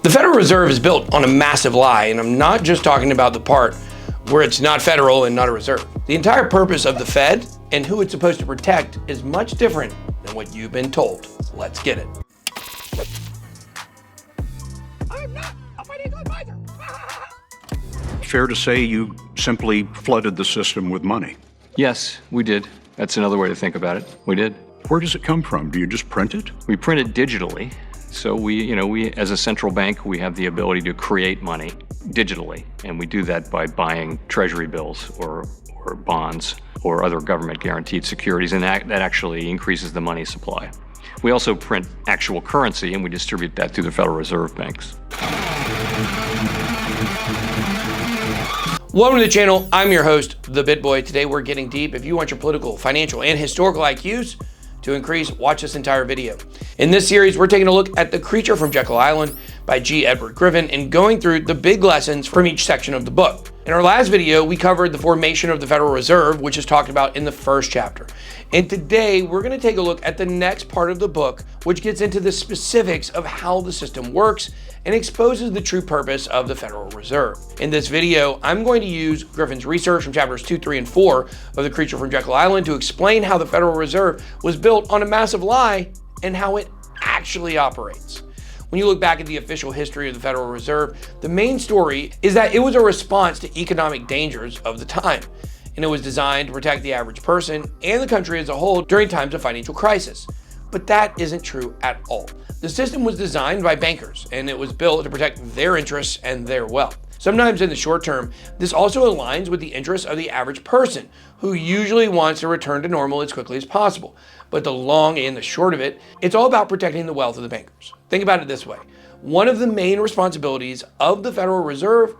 The Federal Reserve is built on a massive lie, and I'm not just talking about the part where it's not federal and not a reserve. The entire purpose of the Fed and who it's supposed to protect is much different than what you've been told. Let's get it. I'm not a financial advisor. Fair to say you simply flooded the system with money. Yes, we did. That's another way to think about it. We did. Where does it come from? Do you just print it? We print it digitally. So we as a central bank, we have the ability to create money digitally. And we do that by buying treasury bills or bonds or other government guaranteed securities. And that actually increases the money supply. We also print actual currency and we distribute that through the Federal Reserve banks. Welcome to the channel. I'm your host, The BitBoy. Today we're getting deep. If you want your political, financial, and historical IQs to increase, watch this entire video. In this series, we're taking a look at The Creature from Jekyll Island by G. Edward Griffin and going through the big lessons from each section of the book. In our last video, we covered the formation of the Federal Reserve, which is talked about in the first chapter. And today, we're going to take a look at the next part of the book, which gets into the specifics of how the system works and exposes the true purpose of the Federal Reserve. In this video, I'm going to use Griffin's research from chapters 2, 3, and 4 of The Creature from Jekyll Island to explain how the Federal Reserve was built on a massive lie and how it actually operates. When you look back at the official history of the Federal Reserve, the main story is that it was a response to economic dangers of the time, and it was designed to protect the average person and the country as a whole during times of financial crisis. But that isn't true at all. The system was designed by bankers, and it was built to protect their interests and their wealth. Sometimes in the short term, this also aligns with the interests of the average person, who usually wants to return to normal as quickly as possible. But the long and the short of it, it's all about protecting the wealth of the bankers. Think about it this way. One of the main responsibilities of the Federal Reserve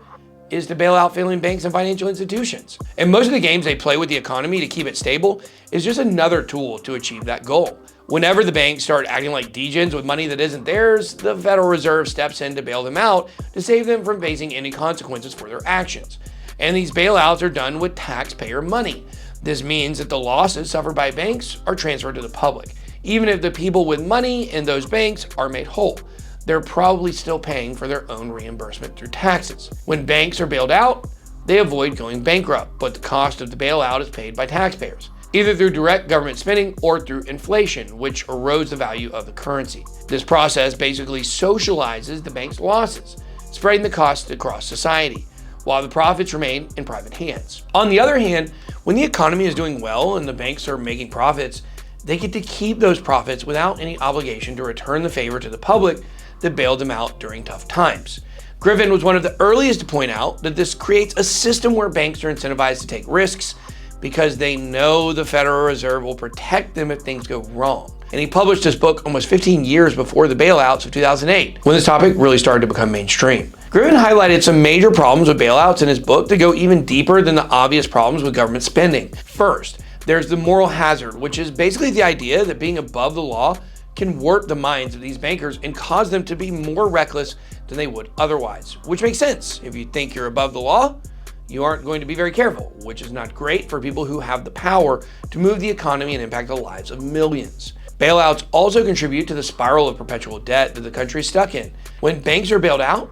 is to bail out failing banks and financial institutions. And most of the games they play with the economy to keep it stable is just another tool to achieve that goal. Whenever the banks start acting like degens with money that isn't theirs, the Federal Reserve steps in to bail them out to save them from facing any consequences for their actions. And these bailouts are done with taxpayer money. This means that the losses suffered by banks are transferred to the public. Even if the people with money in those banks are made whole, they're probably still paying for their own reimbursement through taxes. When banks are bailed out, they avoid going bankrupt, but the cost of the bailout is paid by taxpayers, either through direct government spending or through inflation, which erodes the value of the currency. This process basically socializes the bank's losses, spreading the costs across society, while the profits remain in private hands. On the other hand, when the economy is doing well and the banks are making profits, they get to keep those profits without any obligation to return the favor to the public that bailed them out during tough times. Griffin was one of the earliest to point out that this creates a system where banks are incentivized to take risks because they know the Federal Reserve will protect them if things go wrong. And he published this book almost 15 years before the bailouts of 2008, when this topic really started to become mainstream. Griffin highlighted some major problems with bailouts in his book that go even deeper than the obvious problems with government spending. First, there's the moral hazard, which is basically the idea that being above the law can warp the minds of these bankers and cause them to be more reckless than they would otherwise, which makes sense. If you think you're above the law, you aren't going to be very careful, which is not great for people who have the power to move the economy and impact the lives of millions. Bailouts also contribute to the spiral of perpetual debt that the country is stuck in. When banks are bailed out,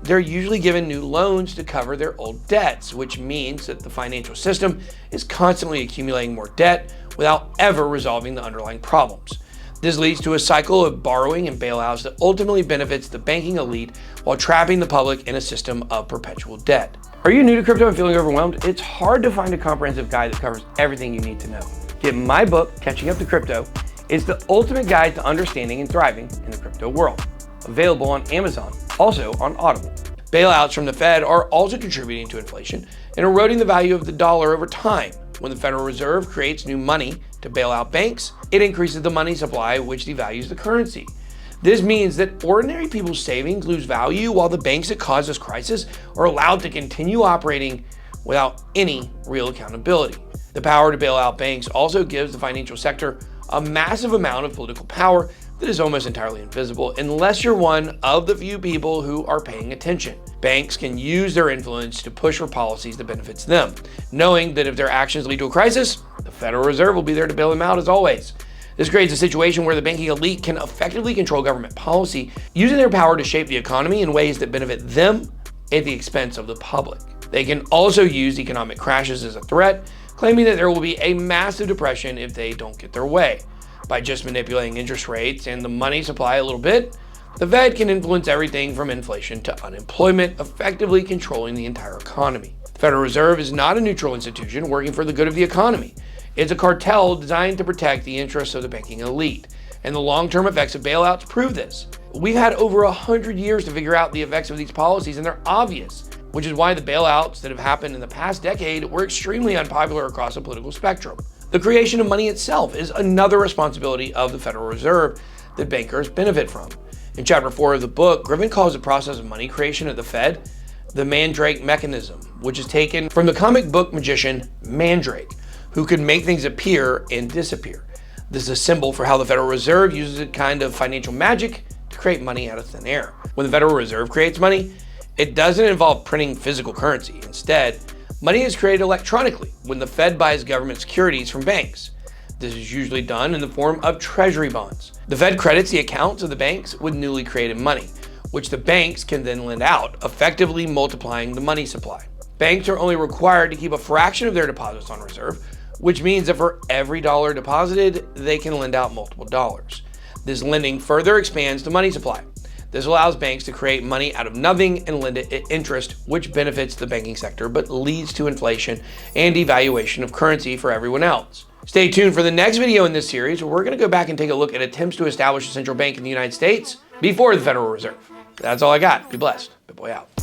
they're usually given new loans to cover their old debts, which means that the financial system is constantly accumulating more debt without ever resolving the underlying problems. This leads to a cycle of borrowing and bailouts that ultimately benefits the banking elite while trapping the public in a system of perpetual debt. Are you new to crypto and feeling overwhelmed? It's hard to find a comprehensive guide that covers everything you need to know. Get my book, Catching Up to Crypto. It's the ultimate guide to understanding and thriving in the crypto world. Available on Amazon, also on Audible. Bailouts from the Fed are also contributing to inflation and eroding the value of the dollar over time. When the Federal Reserve creates new money to bail out banks, it increases the money supply, which devalues the currency. This means that ordinary people's savings lose value while the banks that caused this crisis are allowed to continue operating without any real accountability. The power to bail out banks also gives the financial sector a massive amount of political power that is almost entirely invisible unless you're one of the few people who are paying attention. Banks can use their influence to push for policies that benefits them, knowing that if their actions lead to a crisis, the Federal Reserve will be there to bail them out as always. This creates a situation where the banking elite can effectively control government policy, using their power to shape the economy in ways that benefit them at the expense of the public. They can also use economic crashes as a threat, claiming that there will be a massive depression if they don't get their way. By just manipulating interest rates and the money supply a little bit, the Fed can influence everything from inflation to unemployment, effectively controlling the entire economy. The Federal Reserve is not a neutral institution working for the good of the economy. It's a cartel designed to protect the interests of the banking elite, and the long-term effects of bailouts prove this. We've had over 100 years to figure out the effects of these policies, and they're obvious, which is why the bailouts that have happened in the past decade were extremely unpopular across the political spectrum. The creation of money itself is another responsibility of the Federal Reserve that bankers benefit from. In chapter 4 of the book, Griffin calls the process of money creation at the Fed the Mandrake Mechanism, which is taken from the comic book magician Mandrake, who could make things appear and disappear. This is a symbol for how the Federal Reserve uses a kind of financial magic to create money out of thin air. When the Federal Reserve creates money, it doesn't involve printing physical currency. Instead, money is created electronically when the Fed buys government securities from banks. This is usually done in the form of treasury bonds. The Fed credits the accounts of the banks with newly created money, which the banks can then lend out, effectively multiplying the money supply. Banks are only required to keep a fraction of their deposits on reserve, which means that for every dollar deposited, they can lend out multiple dollars. This lending further expands the money supply. This allows banks to create money out of nothing and lend it at interest, which benefits the banking sector but leads to inflation and devaluation of currency for everyone else. Stay tuned for the next video in this series, where we're going to go back and take a look at attempts to establish a central bank in the United States before the Federal Reserve. That's all I got. Be blessed. BitBoy out.